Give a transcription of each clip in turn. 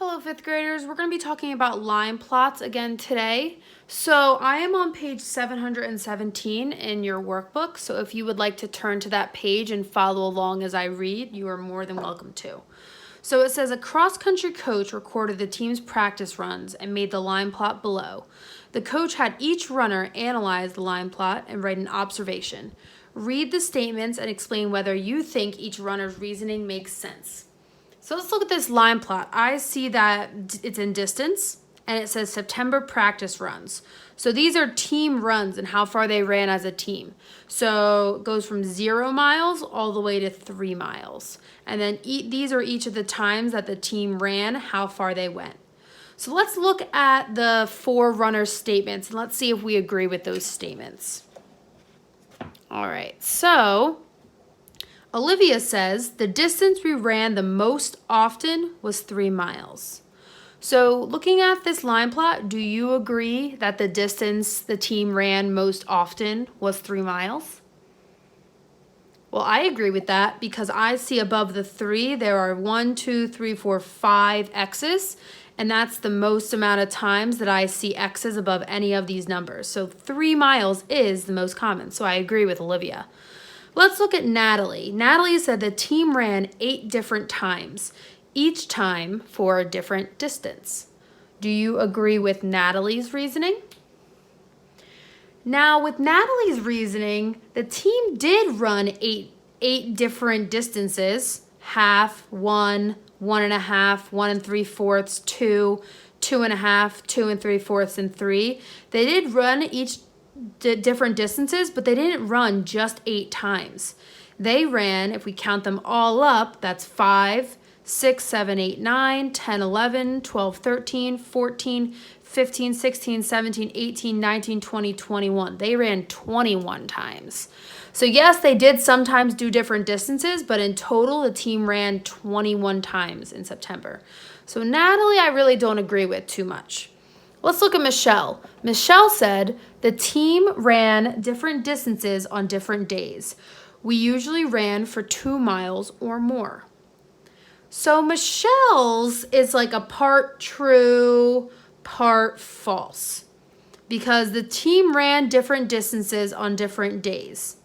Hello, fifth graders. We're going to be talking about line plots again today. So I am on page 717 in your workbook. So if you would like to turn to that page and follow along as I read, you are more than welcome to. So it says a cross-country coach recorded the team's practice runs and made the line plot below. The coach had each runner analyze the line plot and write an observation. Read the statements and explain whether you think each runner's reasoning makes sense. So let's look at this line plot. I see that it's in distance and it says September practice runs. So these are team runs and how far they ran as a team. So it goes from 0 miles all the way to 3 miles. And then these are each of the times that the team ran, how far they went. So let's look at the 4 runner statements and let's see if we agree with those statements. All right, so Olivia says the distance we ran the most often was 3 miles. So looking at this line plot, do you agree that the distance the team ran most often was 3 miles? Well, I agree with that because I see above the 3, there are 1, 2, 3, 4, 5 X's, and that's the most amount of times that I see X's above any of these numbers. So 3 miles is the most common, so I agree with Olivia. Let's look at Natalie. Natalie said the team ran 8 different times, each time for a different distance. Do you agree with Natalie's reasoning? Now, with Natalie's reasoning, the team did run eight different distances: half, 1, 1.5, 1 3/4, 2, 2.5, 2 3/4, and 3. They did run each different distances, but they didn't run just 8 times. They ran, if we count them all up, that's 5, 6, 7, 8, 9, 10, 11, 12, 13, 14, 15, 16, 17, 18, 19, 20, 21. They ran 21 times. So yes, they did sometimes do different distances, but in total, the team ran 21 times in September. So Natalie, I really don't agree with too much. Let's look at Michelle. Michelle said the team ran different distances on different days. We usually ran for 2 miles or more. So Michelle's is like a part true, part false, because the team ran different distances on different days.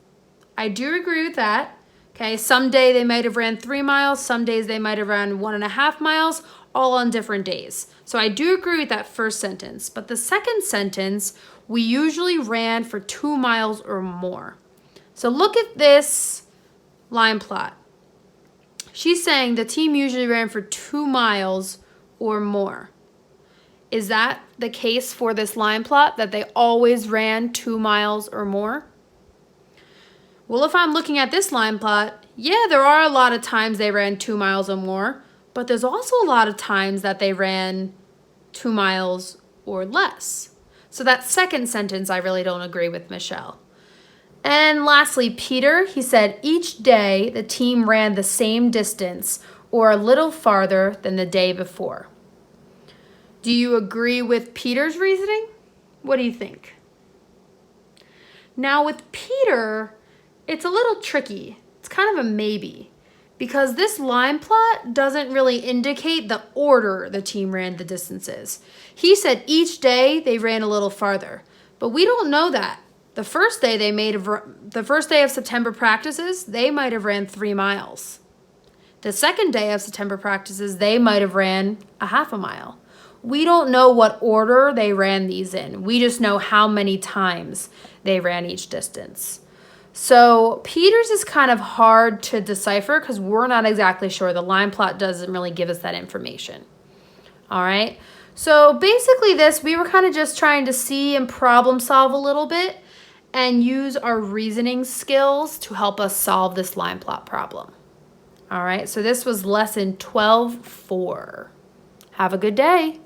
I do agree with that. Okay, some day they might have ran 3 miles, some days they might have ran 1.5 miles, all on different days. So I do agree with that first sentence, but the second sentence, we usually ran for 2 miles or more. So look at this line plot. She's saying the team usually ran for 2 miles or more. Is that the case for this line plot, that they always ran 2 miles or more? Well, if I'm looking at this line plot, yeah, there are a lot of times they ran 2 miles or more, but there's also a lot of times that they ran 2 miles or less. So that second sentence, I really don't agree with Michelle. And lastly, Peter, he said each day the team ran the same distance or a little farther than the day before. Do you agree with Peter's reasoning? What do you think? Now with Peter, it's a little tricky. It's kind of a maybe, because this line plot doesn't really indicate the order the team ran the distances. He said each day they ran a little farther, but we don't know that. The first day of September practices, they might have ran 3 miles. The second day of September practices, they might have ran a half a mile. We don't know what order they ran these in. We just know how many times they ran each distance. So Peter's is kind of hard to decipher because we're not exactly sure. The line plot doesn't really give us that information. All right. So basically we were kind of just trying to see and problem solve a little bit and use our reasoning skills to help us solve this line plot problem. All right. So this was lesson 12-4. Have a good day.